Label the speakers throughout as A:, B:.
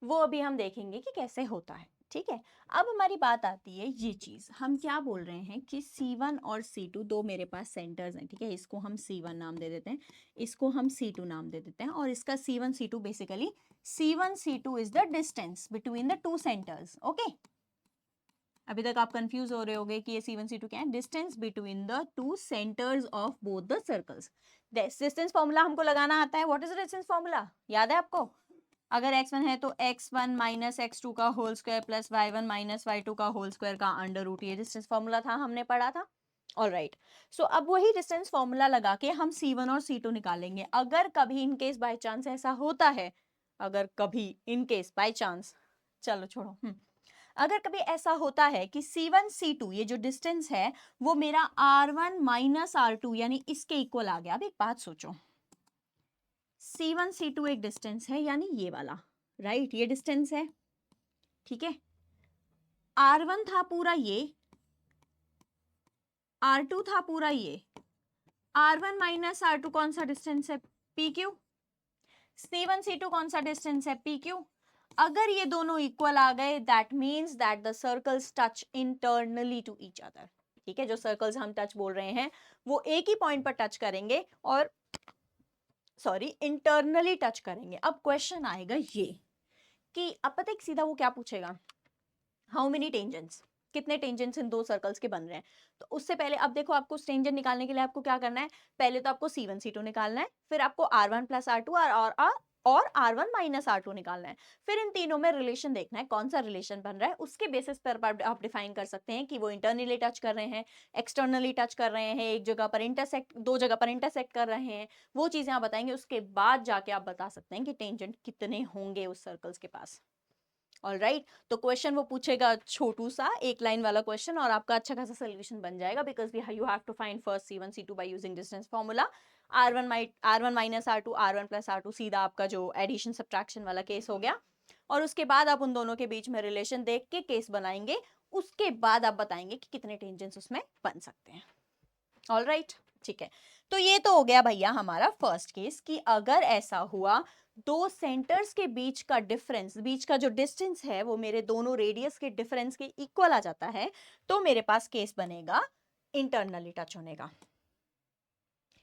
A: वो अभी हम देखेंगे कि कैसे होता है। ठीक है, अब हमारी बात आती है ये चीज, हम क्या बोल रहे हैं कि C1 और C2 दो मेरे पास सेंटर्स हैं। ठीक है, इसको हम C1 नाम दे देते हैं, इसको हम C2 नाम दे देते हैं, और इसका C1 C2 basically C1 C2 is the distance between the two centres. Okay, अभी तक आप कंफ्यूज हो रहे होगे कि ये C1 C2 क्या है? Distance between the two centres of both the circles. Distance formula हमको लगाना आता है। What is the distance formula, याद है आपको? अगर x1 है तो x1 माइनस x2 का whole square plus y1 minus y2 का होल स्क्वायर का अंडर रूट, ये डिस्टेंस फॉर्मूला था, हमने पढ़ा था। ऑल राइट, सो अब वही डिस्टेंस फॉर्मूला लगा के हम C1 और C2 निकालेंगे। अगर कभी इन केस बाय चांस ऐसा होता है, अगर कभी इन केस बाय चांस, चलो छोड़ो, अगर कभी ऐसा होता है कि C1 C2 ये जो डिस्टेंस है वो मेरा R1 माइनस R2 यानी इसके इक्वल आ गया। अब एक बात सोचो, C1 C2 एक डिस्टेंस है, यानी ये वाला, राइट, ये डिस्टेंस है। ठीक है, R1 था पूरा ये, R2 था पूरा ये, R1 माइनस R2 कौन सा डिस्टेंस है? PQ। C1 C2 कौन सा डिस्टेंस है? PQ। अगर ये दोनों इक्वल आ गए, that means that the circles touch internally to each other. ठीक है, जो सर्कल्स हम टच बोल रहे हैं वो एक ही पॉइंट पर टच करेंगे, और सॉरी इंटरनली टच करेंगे। अब क्वेश्चन आएगा ये कि अब पता है सीधा वो क्या पूछेगा, हाउ मेनी टेंजेंट्स, कितने टेंजेंट्स इन दो सर्कल्स के बन रहे हैं। तो उससे पहले अब देखो, आपको टेंजेंट निकालने के लिए आपको क्या करना है, पहले तो आपको C1 C2 निकालना है, फिर आपको R1 प्लस R2 और R1 माइनस R2 निकालना है। फिर इन तीनों में रिलेशन देखना है, कौन सा रिलेशन बन रहा है, उसके बेसिस पर आप डिफाइन कर सकते हैं कि वो इंटरनली टच कर रहे हैं, एक्सटर्नली टच कर रहे हैं, एक जगह पर इंटरसेक्ट, दो जगह पर इंटरसेक्ट कर रहे हैं। वो चीजें आप बताएंगे, उसके बाद जाके आप बता सकते हैं कि टेंजेंट कितने होंगे उस सर्कल्स के पास। ऑल राइट, तो क्वेश्चन वो पूछेगा छोटू सा एक लाइन वाला क्वेश्चन, और आपका अच्छा खासा सोल्यूशन बन जाएगा, because you have to find first C1 C2 by using distance formula. R1 minus R2, R1 plus R2, सीधा आपका जो एडिशन सब्ट्रैक्शन वाला केस हो गया। और उसके बाद आप उन दोनों के बीच में रिलेशन देख के केस बनाएंगे, उसके बाद आप बताएंगे कि कितने टेंजेंट्स उसमें बन सकते हैं। ऑल राइट, ठीक है, तो ये तो हो गया भैया हमारा फर्स्ट केस कि अगर ऐसा हुआ, दो सेंटर्स के बीच का डिफरेंस, बीच का जो डिस्टेंस है वो मेरे दोनों रेडियस के डिफरेंस के इक्वल आ जाता है, तो मेरे पास केस बनेगा इंटरनली टच होने का।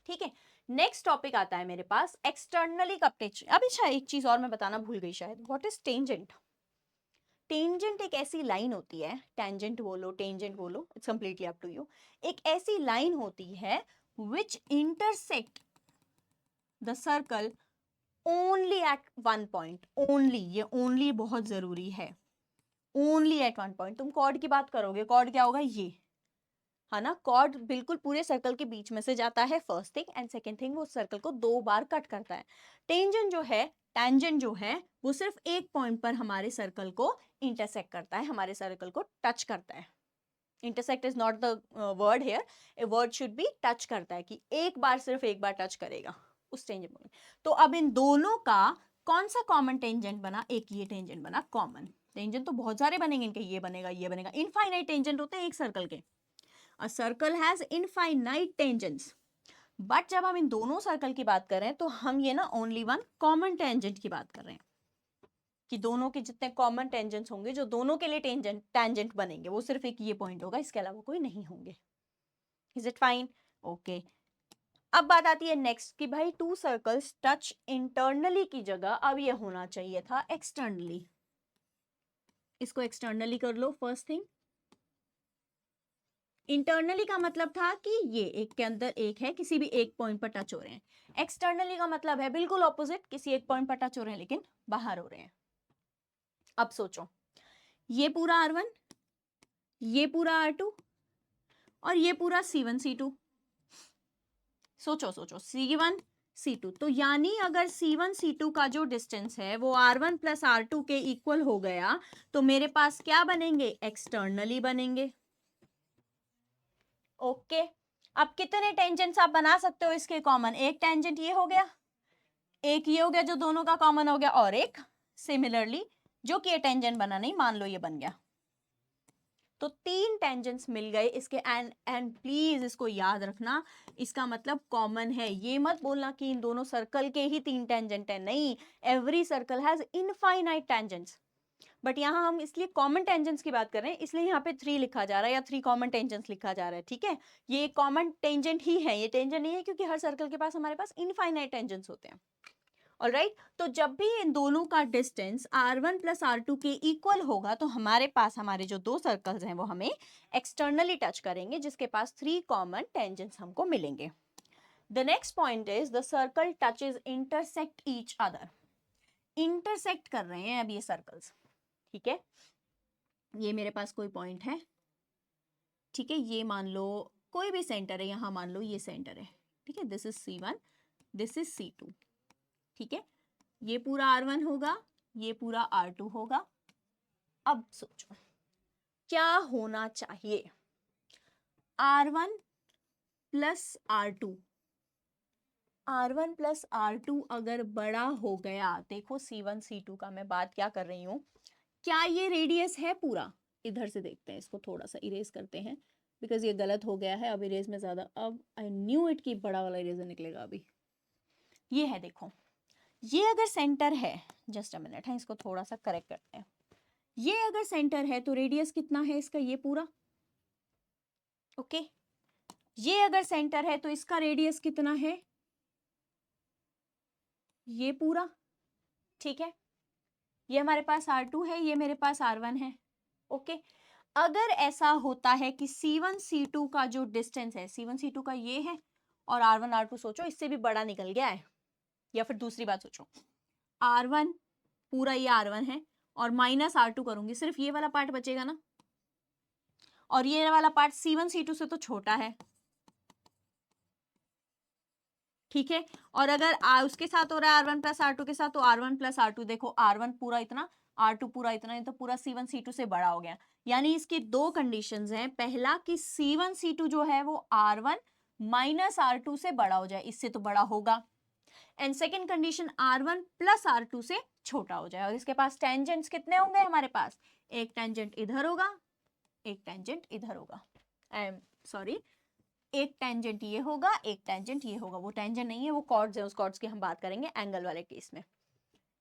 A: ठीक है, नेक्स्ट टॉपिक आता है मेरे पास एक्सटर्नली कब टच। अब अच्छा एक चीज और मैं बताना भूल गई शायद, व्हाट इज टेंजेंट। टेंजेंट एक ऐसी लाइन होती है, टेंजेंट बोलो टेंजेंट बोलो, it's completely up to you. एक ऐसी लाइन होती है which intersect the circle only at one point, only, ये only बहुत जरूरी है, only at one point। तुम कॉर्ड की बात करोगे, कॉर्ड क्या होगा, ये है ना, कॉर्ड बिल्कुल पूरे सर्कल के बीच में से जाता है, first thing, and second thing वो सर्कल को दो बार कट करता है। टेंजेंट जो है, टेंजेंट जो है वो सिर्फ एक पॉइंट पर हमारे सर्कल को इंटरसेक्ट करता है, हमारे सर्कल को टच करता है। Intersect is not the word hair, a word should be touch करता है, कि एक बार, सिर्फ एक बार टच करेगा उस टेंजेंट में। तो अब इन दोनों का कौन सा कॉमन टेंजेंट बना, एक ये टेंजेंट बना कॉमन। टेंजेंट तो बहुत सारे बनेंगे इनके, ये बनेगा ये बनेगा, इनफाइनाइट टेंजेंट होते हैं एक सर्कल के। A circle has infinite tangents, but जब हम इन दोनों सर्कल की बात कर रहे हैं तो हम ये ना ओनली वन कॉमन टेंजेंट की बात कर रहे हैं, कि दोनों के जितने कॉमन टेंजेंट्स होंगे, जो दोनों के लिए टेंजेंट टेंजेंट बनेंगे, वो सिर्फ एक ये पॉइंट होगा, इसके अलावा कोई नहीं होंगे। Is it fine? ओके, अब बात आती है नेक्स्ट कि भाई टू सर्कल्स टच इंटरनली की जगह अब ये होना चाहिए था एक्सटर्नली। इसको एक्सटर्नली कर लो फर्स्ट थिंग। इंटरनली का मतलब था कि ये एक के अंदर एक है, किसी भी एक पॉइंट पर टच हो रहे हैं। एक्सटर्नली का मतलब है बिल्कुल ऑपोजिट, किसी एक पॉइंट पर टच हो रहे हैं लेकिन बाहर हो रहे हैं। अब सोचो, ये पूरा R1, ये पूरा R2 और ये पूरा C1 C2। सोचो सोचो, C1 C2, तो यानी अगर C1 C2 का जो डिस्टेंस है वो R1 प्लस R2 के इक्वल हो गया, तो मेरे पास क्या बनेंगे, एक्सटर्नली बनेंगे। ओके, अब कितने टेंजेंट्स आप बना सकते हो इसके कॉमन, एक टेंजेंट ये हो गया, एक ये हो गया जो दोनों का कॉमन हो गया, और एक सिमिलरली जो कि ये टेंजेंट बना नहीं, मान लो ये बन गया। तो 3 टेंजेंट्स मिल गए इसके। एंड प्लीज इसको याद रखना, इसका मतलब कॉमन है। ये मत बोलना कि इन दोनों सर्कल के ही 3 टेंजेंट है, नहीं, every circle has infinite tangents. But यहाँ हम इसलिए कॉमन टेंजेंट्स की बात कर रहे हैं, इसलिए यहाँ पे 3 लिखा जा रहा है या 3 कॉमन टेंजेंट्स लिखा जा रहा है, ठीक है। ये कॉमन टेंजेंट ही है, ये टेंजेंट नहीं है, क्योंकि हर सर्कल के पास हमारे पास इनफाइनाइट टेंजेंट्स होते हैं। ऑलराइट, तो जब भी इन दोनों का डिस्टेंस r1 प्लस r2 के इक्वल होगा तो हमारे पास हमारे जो दो सर्कल्स हैं वो हमें एक्सटर्नली टच करेंगे, जिसके पास 3 कॉमन टेंजेंट्स हमको मिलेंगे। The next point is the circle touches intersect each other. Intersect कर रहे हैं अब ये सर्कल्स, ठीक है। ये मेरे पास कोई पॉइंट है, ठीक है, ये मान लो कोई भी सेंटर है, यहां मान लो ये सेंटर है, ठीक है। This is C1, this is C2, ठीक है। ये पूरा R1 होगा, ये पूरा R2 होगा। अब सोचो क्या होना चाहिए, R1 plus R2, R1 plus R2 अगर बड़ा हो गया, देखो C1 C2 का मैं बात क्या कर रही हूं, क्या ये रेडियस है पूरा? इधर से देखते हैं, इसको थोड़ा सा इरेज करते हैं, बिकॉज ये गलत हो गया है। अब इरेज में ज्यादा, अब आई न्यू इट कि बड़ा वाला इरेजर निकलेगा अभी। ये है, देखो, ये अगर सेंटर है, जस्ट अ मिनट है, इसको थोड़ा सा करेक्ट करते हैं। ये अगर सेंटर है तो रेडियस कितना है इसका, ये पूरा, ओके। ये अगर सेंटर है तो इसका रेडियस कितना है, ये पूरा, ठीक है। ये हमारे पास R2 है, ये मेरे पास R1 है, ओके। अगर ऐसा होता है कि C1 C2 का जो डिस्टेंस है, C1 C2 का ये है, और R1 R2 सोचो इससे भी बड़ा निकल गया है, या फिर दूसरी बात सोचो, R1 पूरा ये R1 है और माइनस R2 करूंगी, सिर्फ ये वाला पार्ट बचेगा ना, और ये वाला पार्ट C1 C2 से तो छोटा है, ठीक है। और अगर उसके साथ हो रहा है R1 प्लस R2 के साथ, तो R1 प्लस R2, देखो R1 पूरा इतना, R2 पूरा इतना, ये तो पूरा C1 C2 से बड़ा हो गया। यानी इसकी दो कंडीशंस हैं, पहला कि C1 C2 जो है वो R1 माइनस R2 से बड़ा हो जाए, इससे तो बड़ा होगा, and second condition R1 plus R2 से छोटा हो जाए। और इसके पास टेंजेंट्स कितने होंगे हमारे पास, एक टेंजेंट इधर होगा, एक टेंजेंट इधर होगा, आई एम सॉरी, एक टेंजेंट ये होगा, एक टेंजेंट ये होगा। वो टेंजेंट नहीं है, वो कॉर्ड्स है, उस कॉर्ड्स की हम बात करेंगे एंगल वाले केस में,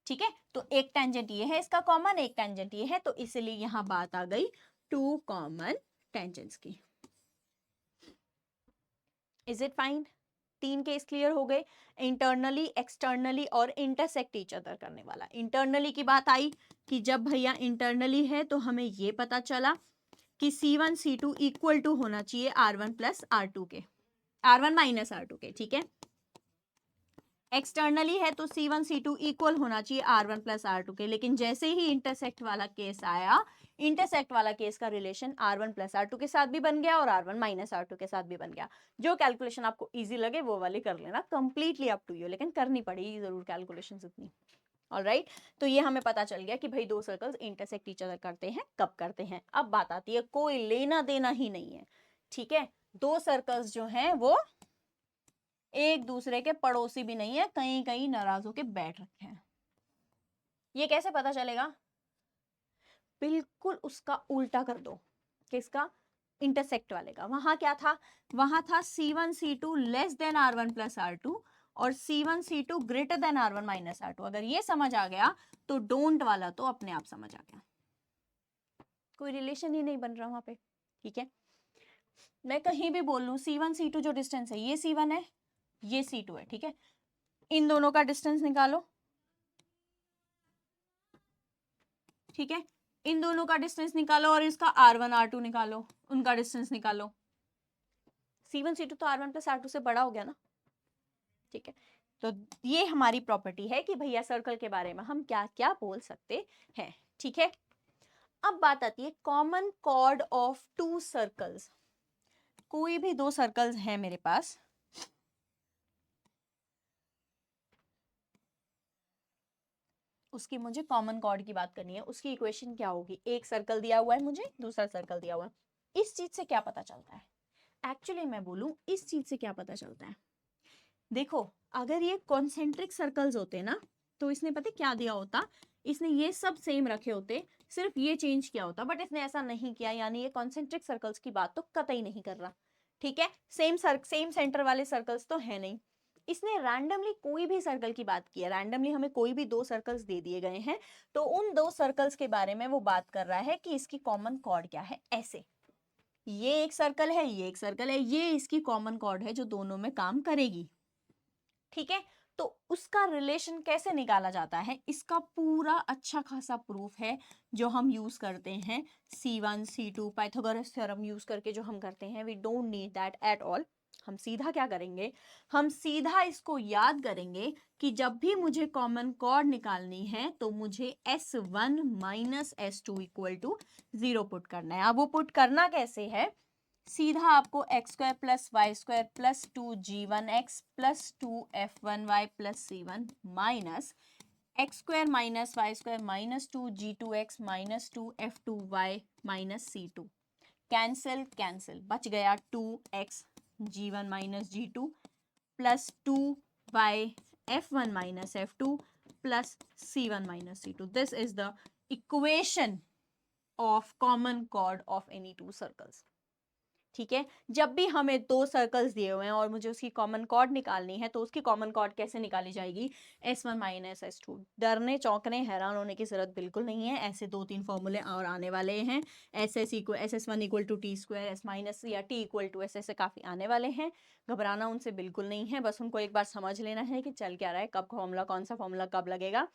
A: ठीक है। तो एक टेंजेंट ये है इसका कॉमन, एक टेंजेंट ये है, तो इसलिए यहां बात आ गई 2 कॉमन टेंजेंट्स की। Is it fine? 3 case clear हो गए, इंटरनली, एक्सटर्नली और इंटरसेक्ट ईच अदर करने वाला। इंटरनली की बात आई कि जब भैया इंटरनली है तो हमें ये पता चला कि C1 C2 इक्वल टू होना चाहिए R1 प्लस R2 के, R1 माइनस R2 के, ठीक है। एक्सटर्नली है तो C1 C2 इक्वल होना चाहिए R1 प्लस R2 के, लेकिन जैसे ही इंटरसेक्ट वाला केस आया, इंटरसेक्ट वाला केस का रिलेशन R1 प्लस R2 के साथ भी बन गया और R1 माइनस R2 के साथ भी बन गया। जो कैलकुलेशन आपको इजी लगे वो वाली कर लेना, कंप्लीटली अप टू यू, लेकिन करनी पड़ेगी जरूर कैलकुलेशन इतनी। ऑलराइट, तो ये हमें पता चल गया कि भाई दो सर्कल्स इंटरसेक्ट ईच अदर करते हैं, कब करते हैं। अब बात आती है, कोई लेना देना ही नहीं है, ठीक है। दो सर्कल्स जो हैं वो एक दूसरे के पड़ोसी भी नहीं है, कहीं कहीं नाराज होके बैठ रखे हैं। ये कैसे पता चलेगा? बिल्कुल उसका उल्टा कर दो, किसका? इंटरसेक्ट वाले का। वहां क्या था? वहां था C1 C2 less than R1 plus R2 और C1 C2 greater than R1 minus R2। अगर ये समझ आ गया तो डोंट वाला तो अपने आप समझ आ गया, कोई रिलेशन ही नहीं बन रहा वहां पे, ठीक है। मैं कहीं भी बोल लूं C1 C2 जो डिस्टेंस है, ये C1 है, ये C2 है, ठीक है। इन दोनों का डिस्टेंस निकालो, ठीक है। इन दोनों का डिस्टेंस निकालो और इसका R1 R2 निकालो, उनका डिस्टेंस निकालो। C1 C2 तो R1 प्लस R2 से बड़ा हो गया ना, ठीक है। तो ये हमारी प्रॉपर्टी है कि भैया सर्कल के बारे में हम क्या क्या बोल सकते हैं, ठीक है। अब बात आती है कॉमन कॉर्ड ऑफ 2 सर्कल्स। कोई भी 2 सर्कल्स हैं मेरे पास, उसकी मुझे कॉमन कॉर्ड की बात करनी है। उसकी इक्वेशन क्या होगी? एक सर्कल दिया हुआ है मुझे, दूसरा सर्कल दिया हुआ है। इस चीज से क्या पता चलता है? एक्चुअली मैं बोलूं, इस चीज से क्या पता चलता है, देखो, अगर ये कॉन्सेंट्रिक सर्कल्स होते ना तो इसने पता क्या दिया होता, इसने ये सब सेम रखे होते, सिर्फ ये चेंज किया होता, बट इसने ऐसा नहीं किया, यानी ये कॉन्सेंट्रिक सर्कल्स की बात तो कतई नहीं कर रहा, ठीक है। सेम सेंटर वाले सर्कल्स तो है नहीं, इसने रैंडमली कोई भी सर्कल की बात की है, रैंडमली हमें कोई भी दो सर्कल्स दे दिए गए हैं, तो उन दो सर्कल्स के बारे में वो बात कर रहा है कि इसकी कॉमन कॉर्ड क्या है। ऐसे ये एक सर्कल है, ये एक सर्कल है, ये इसकी कॉमन कॉर्ड है जो दोनों में काम करेगी, ठीक है। तो उसका रिलेशन कैसे निकाला जाता है, इसका पूरा अच्छा खासा प्रूफ है जो हम यूज करते हैं C1 C2 Pythagoras theorem use करके, जो हम करते हैं, we don't need that at all. हम सीधा क्या करेंगे, हम सीधा इसको याद करेंगे कि जब भी मुझे कॉमन कॉर्ड निकालनी है तो मुझे S1 minus S2 equal to 0 put करना है। अब वो पुट करना कैसे है, सीधा आपको x square plus Y square plus 2g1x plus 2f1y plus c1 minus x square minus y square minus 2g2x minus 2f2y minus c2, cancel cancel, बच गया 2x g1 minus g2 plus 2y f1 minus f2 plus c1 minus c2। This is the equation of common chord of any two circles, ठीक है। जब भी हमें दो circles दिए हुए हैं और मुझे उसकी कॉमन कॉर्ड निकालनी है, तो उसकी कॉमन कॉर्ड कैसे निकाली जाएगी, S1 माइनस S2। डरने चौंकने हैरान होने की जरूरत बिल्कुल नहीं है, ऐसे 2-3 फॉर्मूले और आने वाले हैं, SS1 equal to T square S minus या टी इक्वल टू एस, ऐसे काफी आने वाले हैं। घबराना उनसे बिल्कुल नहीं है, बस उनको एक बार समझ लेना है कि चल क्या रहा है, कब फॉर्मूला, कौन सा फॉर्मूला कब लगेगा।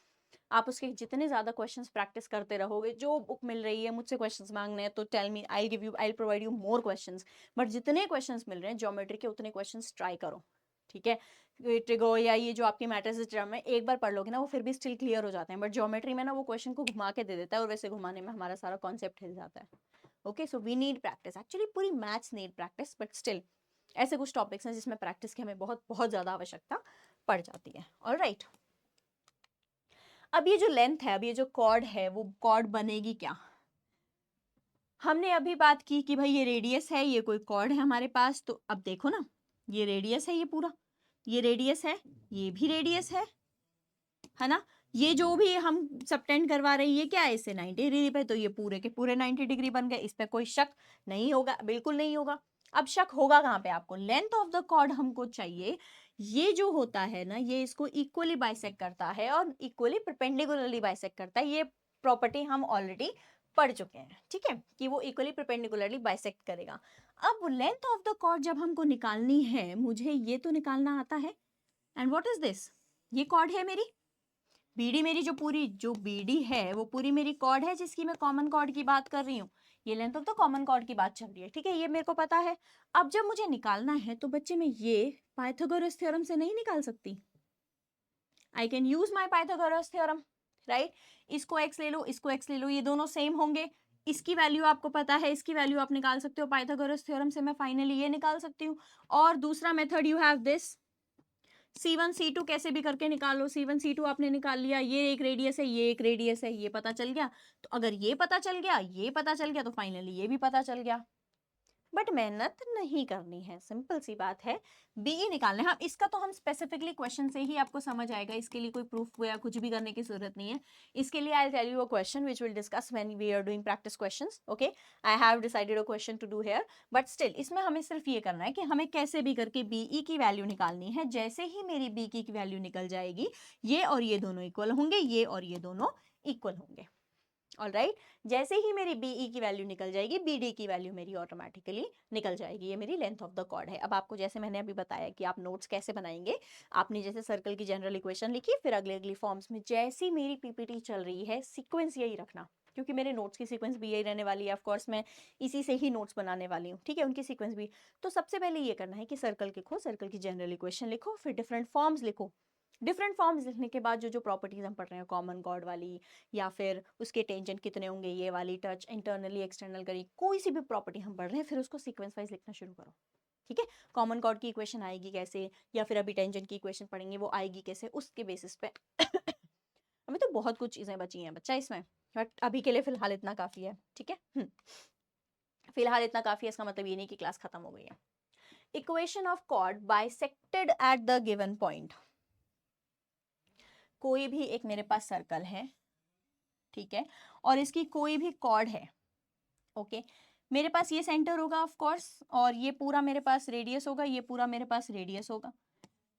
A: आप उसके जितने ज्यादा क्वेश्चंस प्रैक्टिस करते रहोगे, जो बुक मिल रही है, मुझसे क्वेश्चंस मांगने हैं तो tell me, I give you, I provide you more questions, but जितने क्वेश्चंस मिल रहे हैं ज्योमेट्री के उतने क्वेश्चंस ट्राई करो, ठीक है। ट्रिगो या ये जो आपके मैट्रिसेस टर्म है, एक बार पढ़ लोगे ना वो फिर भी स्टिल क्लियर हो जाते हैं, बट ज्योमेट्री में ना वो क्वेश्चन को घुमा के दे देता है और वैसे घुमाने में हमारा सारा कॉन्सेप्ट हिल जाता है। Okay, so we need practice, actually पूरी maths need practice, but still ऐसे कुछ टॉपिक्स हैं जिसमें प्रैक्टिस की हमें बहुत बहुत ज्यादा आवश्यकता पड़ जाती है। ऑलराइट, अब ये जो लेंथ है, अब ये जो कॉर्ड है, वो कॉर्ड बनेगी क्या। हमने अभी बात की कि भाई ये रेडियस है, ये कोई कॉर्ड है हमारे पास, तो अब देखो ना, ये रेडियस है, ये पूरा ये रेडियस है, ये भी रेडियस है ना। ये जो भी हम सबटेंड करवा रहे हैं, ये क्या है, इससे 90 डिग्री पे, तो ये पूरे के पूरे 90 डिग्री बन गए, इस पे कोई शक नहीं होगा, बिल्कुल नहीं होगा। अब शक होगा कहाँ पे आपको, लेंथ ऑफ द कॉर्ड हमको चाहिए, ये जो होता है ना, ये इसको इक्वली बाइसेक्ट करता है और इक्वली परपेंडिकुलरली बाइसेक्ट करता है। ये प्रॉपर्टी हम ऑलरेडी पढ़ चुके हैं, ठीक है, कि वो इक्वली परपेंडिकुलरली बाइसेक्ट करेगा। अब लेंथ ऑफ द कॉर्ड जब हमको निकालनी है, मुझे ये तो निकालना आता है, एंड व्हाट इज दिस, ये कॉर्ड है मेरी बीडी, मेरी जो पूरी जो बीडी है वो पूरी मेरी कॉर्ड है जिसकी मैं कॉमन कॉर्ड की बात कर रही हूँ। ये length of the common chord की बात चल रही है, ठीक है, ये मेरे को पता है। अब जब मुझे निकालना है तो बच्चे मैं ये पाइथागोरस थ्योरम से नहीं निकाल सकती, I can use my Pythagoras theorem, right. इसको x ले लो, इसको x ले लो, ये दोनों सेम होंगे, इसकी वैल्यू आपको पता है, इसकी वैल्यू आप निकाल सकते हो, पाइथागोरस थ्योरम से मैं फाइनली ये निकाल सकती हूँ। और दूसरा method you have this, C1 C2 कैसे भी करके निकालो, C1 C2 आपने निकाल लिया, ये एक रेडियस है, ये एक रेडियस है, ये पता चल गया। तो अगर ये पता चल गया, ये पता चल गया, तो फाइनली ये भी पता चल गया। बट मेहनत नहीं करनी है, सिंपल सी बात है, बीई निकालना है। हाँ, इसका तो हम स्पेसिफिकली क्वेश्चन से ही आपको समझ आएगा, इसके लिए कोई प्रूफ या कुछ भी करने की जरूरत नहीं है। इसके लिए I tell you a question which will discuss when we are doing practice questions. Okay, I have decided a question to do here, but still इसमें हमें सिर्फ ये करना है कि हमें कैसे भी करके बीई की वैल्यू निकालनी है। जैसे ही मेरी बी की वैल्यू निकल जाएगी, ये और ये दोनों इक्वल होंगे, ये और ये दोनों इक्वल होंगे। ऑलराइट, जैसे ही मेरी बीई की वैल्यू निकल जाएगी, बीडी की वैल्यू मेरी ऑटोमेटिकली निकल जाएगी। ये मेरी लेंथ ऑफ द कॉर्ड है। अब आपको जैसे मैंने अभी बताया कि आप नोट्स कैसे बनाएंगे, आपने जैसे सर्कल की जनरल इक्वेशन लिखी, फिर अगली अगली फॉर्म्स में जैसी मेरी पीपीटी चल रही है, सीक्वेंस यही रखना, क्योंकि मेरे नोट्स की सीक्वेंस भी यही रहने वाली है। ऑफ कोर्स मैं इसी से ही नोट्स बनाने वाली हूँ, ठीक है, उनकी सीक्वेंस भी। तो सबसे पहले ये करना है कि सर्कल लिखो, सर्कल की जनरल इक्वेशन लिखो, फिर डिफरेंट फॉर्म्स लिखो। डिफरेंट फॉर्म्स लिखने के बाद जो जो प्रॉपर्टीज हम पढ़ रहे हैं, कॉमन कॉर्ड वाली या फिर उसके टेंजेंट कितने होंगे, ये वाली, टच, इंटरनली एक्सटर्नल करी, कोई सी भी प्रॉपर्टी हम पढ़ रहे हैं, फिर उसको सीक्वेंस वाइज लिखना शुरू करो, ठीक है। कॉमन कॉर्ड की इक्वेशन आएगी कैसे, या फिर अभी टेंजेंट की इक्वेशन पढ़ेंगे वो आएगी कैसे, उसके बेसिस पे अभी तो बहुत कुछ चीजें बची हैं बच्चा इसमें, बट अभी के लिए फिलहाल इतना काफी है, ठीक है। फिलहाल इतना काफी है, इसका मतलब ये नहीं कि क्लास खत्म हो गई है। Equation of chord bisected at the given point. कोई भी एक मेरे पास सर्कल है, ठीक है, और इसकी कोई भी कॉर्ड है, ओके, मेरे पास ये सेंटर होगा ऑफ कोर्स, और ये पूरा मेरे पास रेडियस होगा, ये पूरा मेरे पास रेडियस होगा।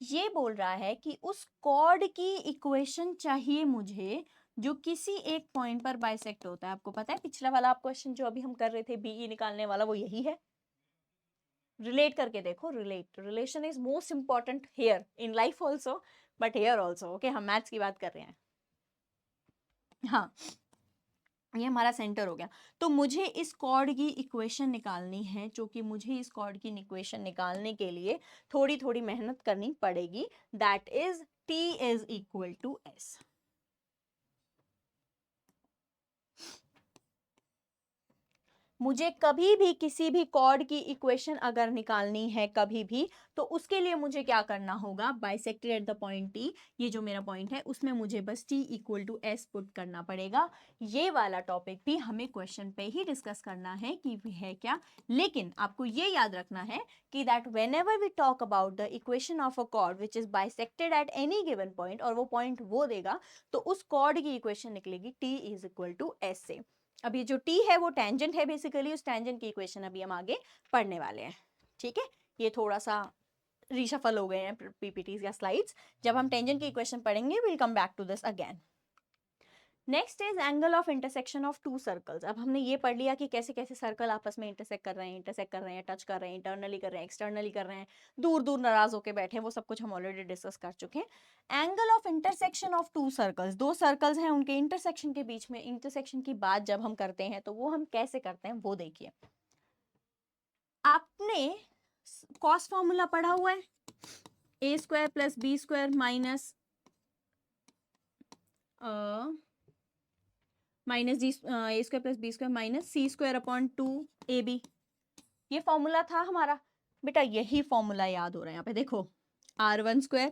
A: ये बोल रहा है कि उस कॉर्ड की इक्वेशन चाहिए मुझे जो किसी एक पॉइंट पर बाइसेक्ट होता है। आपको पता है पिछला वाला आप क्वेश्चन जो अभी हम कर रहे थे बीई निकालने वाला, वो यही है। रिलेट करके देखो, relation is most important here in life also, but here also, okay, हम मैथ्स की बात कर रहे हैं। हाँ, ये हमारा सेंटर हो गया। तो मुझे इस कॉर्ड की इक्वेशन निकालनी है, जो कि मुझे इस कॉर्ड की इक्वेशन निकालने के लिए थोड़ी थोड़ी मेहनत करनी पड़ेगी। That is T is equal to S। मुझे कभी भी किसी भी कॉर्ड की इक्वेशन अगर निकालनी है कभी भी, तो उसके लिए मुझे क्या करना होगा, bisected at the point T, ये जो मेरा पॉइंट है उसमें मुझे बस T equal to S put करना पड़ेगा। ये वाला टॉपिक भी हमें क्वेश्चन पे ही डिस्कस करना है कि है क्या, लेकिन आपको ये याद रखना है कि that whenever we talk about the equation of a chord which is bisected at any given point, और वो पॉइंट वो देगा, तो उस कॉर्ड की इक्वेशन निकलेगी T is equal to S से। अब ये जो T है वो टेंजेंट है, बेसिकली उस टेंजेंट की इक्वेशन अभी हम आगे पढ़ने वाले हैं। ठीक है, ये थोड़ा सा रीशफल हो गए हैं पीपीटीज या स्लाइड्स। जब हम टेंजेंट की इक्वेशन पढ़ेंगे will come back to this again. Next is angle of intersection of two circles. अब हमने ये पढ़ लिया कि कैसे कैसे सर्कल आपस में इंटरसेक्ट कर रहे हैं, टच कर रहे हैं, इंटरनली कर रहे हैं, एक्सटर्नली कर रहे हैं, दूर दूर नाराज होकर बैठे हैं, वो सब कुछ हम ऑलरेडी डिस्कस कर चुके हैं। Angle of intersection of two circles, दो सर्कल्स हैं, उनके इंटरसेक्शन के बीच में, इंटरसेक्शन की बात जब हम करते हैं तो वो हम कैसे करते हैं वो देखिए। आपने कॉस फॉर्मूला पढ़ा हुआ है, A square plus B square minus minus A square plus B square minus C square upon 2ab, ये फॉर्मूला था हमारा। बेटा यही फॉर्मूला याद हो रहा है यहाँ पे, देखो r1 square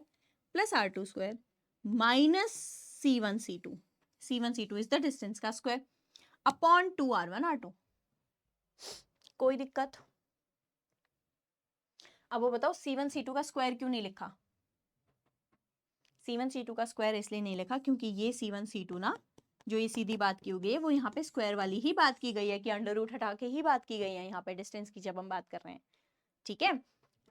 A: plus r2 square minus c1 c2 is the distance का स्क्वायर अपॉन 2r1 r2। कोई दिक्कत? अब वो बताओ c1 c2 का स्क्वायर क्यों नहीं लिखा? c1 c2 का स्क्वायर इसलिए नहीं लिखा क्योंकि ये c1 c2 ना, जो ये सीधी बात की गई है वो यहाँ पे स्क्वायर वाली ही बात की गई है, कि अंडर रूट हटा के ही बात की गई है यहाँ पे डिस्टेंस की जब हम बात कर रहे हैं। ठीक है,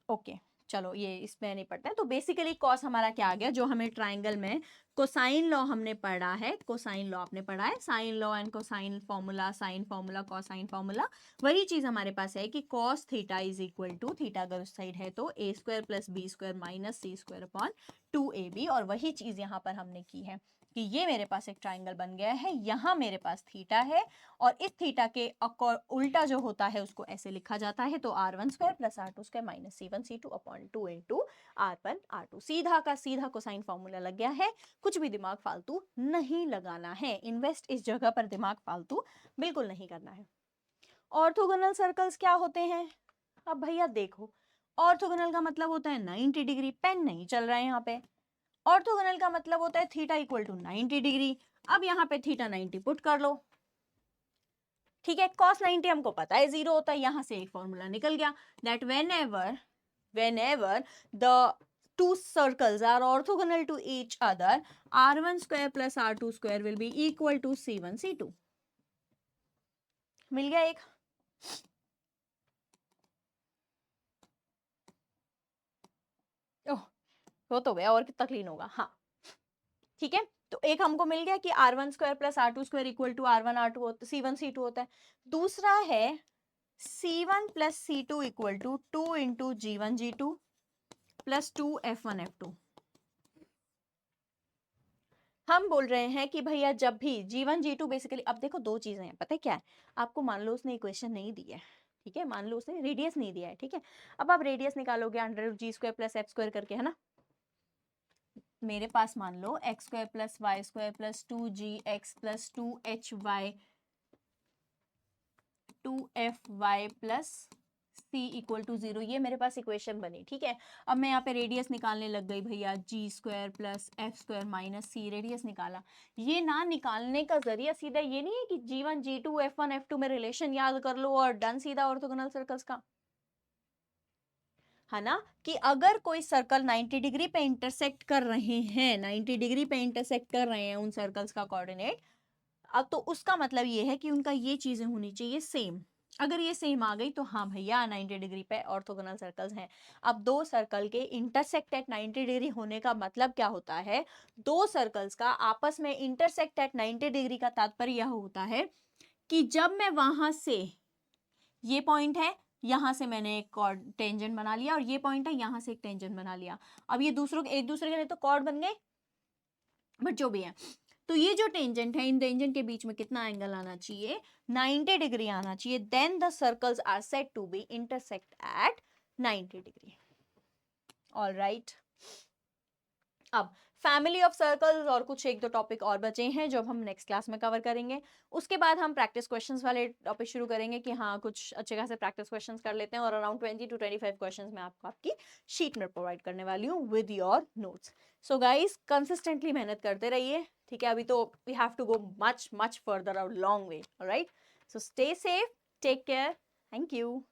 A: ओके, चलो ये इसमें नहीं पढ़ते हैं। तो बेसिकली कॉस हमारा क्या आ गया, जो हमें ट्राइंगल में कोसाइन लॉ हमने पढ़ा है, कोसाइन लॉ आपने पढ़ा है, sine law and cosine formula, sine formula, cosine formula, वही चीज हमारे पास है कि cos theta is equal to, theta अगर उस साइड है तो A square plus B square minus C square upon 2ab, और वही चीज यहाँ पर हमने की है कि ये मेरे पास एक ट्राइंगल बन गया है, यहाँ मेरे पास थीटा है, और इस थीटा के उल्टा जो होता है उसको ऐसे लिखा जाता है, तो r1 square plus r2 square minus c1 c2 upon 2 into r1 r2, सीधा का सीधा कोसाइन फॉर्मूला लग गया है। कुछ भी दिमाग फालतू नहीं लगाना है, इन्वेस्ट इस जगह पर दिमाग फालतू बिल्कुल नहीं करना है। ऑर्थोगोनल सर्कल्स क्या होते हैं? अब भैया देखो, ऑर्थोगोनल का मतलब होता है 90 डिग्री, पेन नहीं चल रहा है यहाँ पे। ऑर्थोगोनल का मतलब होता है थीटा इक्वल टू 90 डिग्री। अब यहाँ पे थीटा 90 पुट कर लो, ठीक है, cos 90 हमको पता है 0 होता है, यहां से एक फॉर्मूला निकल गया that whenever the two circles are orthogonal to each other, r1 square plus r2 square will be equal to c1 c2। मिल गया एक। ओह, वो तो गया, और कितना क्लीन होगा। हाँ ठीक है, तो एक हमको मिल गया कि r1 square plus r2 square equal to r1 r2 c1 c2 होता है। दूसरा है c1 plus c2 equal to 2 into g1 g2 plus 2 f1 f2। हम बोल रहे हैं कि भैया जब भी g1 g2 बेसिकली, अब देखो दो चीजें हैं, पता है क्या है, आपको मान लो उसने इक्वेशन नहीं दी है, ठीक है, मान लो उसने रेडियस नहीं दिया है, ठीक है, अब आप रेडियस निकालोगे under G square plus F square करके, है ना। मेरे पास मान लो X square plus Y square plus 2gx plus 2hy 2fy plus c equal to 0, ये मेरे पास इक्वेशन बनी, ठीक है। अब मैं यहाँ पे रेडियस निकालने लग गई भैया, G square plus F square minus C, radius निकाला। ये ना निकालने का जरिया सीधा ये नहीं है कि g1 g2 f1 f2 में रिलेशन याद कर लो और डन, सीधा ऑर्थोगोनल सर्कल्स का, है ना, कि अगर कोई सर्कल 90 डिग्री पे इंटरसेक्ट कर रहे हैं, 90 डिग्री पे इंटरसेक्ट कर रहे हैं, उन सर्कल्स का कोऑर्डिनेट अब तो उसका मतलब ये है कि उनका ये चीजें होनी चाहिए सेम। अगर ये सेम आ गई तो हाँ भैया 90 डिग्री पे ऑर्थोगोनल सर्कल्स हैं। अब दो सर्कल के इंटरसेक्ट एट 90 डिग्री होने का मतलब क्या होता है? दो सर्कल्स का आपस में इंटरसेक्ट एट 90 डिग्री का तात्पर्य यह होता है कि जब मैं वहां से, ये पॉइंट है, यहां से मैंने एक कॉर्ड टेंजेंट बना लिया और ये पॉइंट है, यहां से एक टेंजेंट बना लिया। अब ये एक दूसरे के लिए तो कॉर्ड बन गए, बट जो भी है, तो ये जो टेंजेंट है, इन टेंजेंट के बीच में कितना एंगल आना चाहिए? 90 डिग्री आना चाहिए। Then the circles are said to be intersect at 90 degree. All right, अब फैमिली ऑफ सर्कल्स और कुछ एक दो टॉपिक और बचे हैं जो हम नेक्स्ट क्लास में कवर करेंगे। उसके बाद हम प्रैक्टिस क्वेश्चंस वाले टॉपिक शुरू करेंगे कि हाँ कुछ अच्छे खासे प्रैक्टिस क्वेश्चंस कर लेते हैं, और अराउंड 20 to 25 क्वेश्चंस मैं आपको आपकी शीट में प्रोवाइड करने वाली हूँ with your notes. So guys consistently मेहनत करते रहिए, ठीक है? अभी तो we have to go much much further और long way, alright? So stay safe, take care, thank you.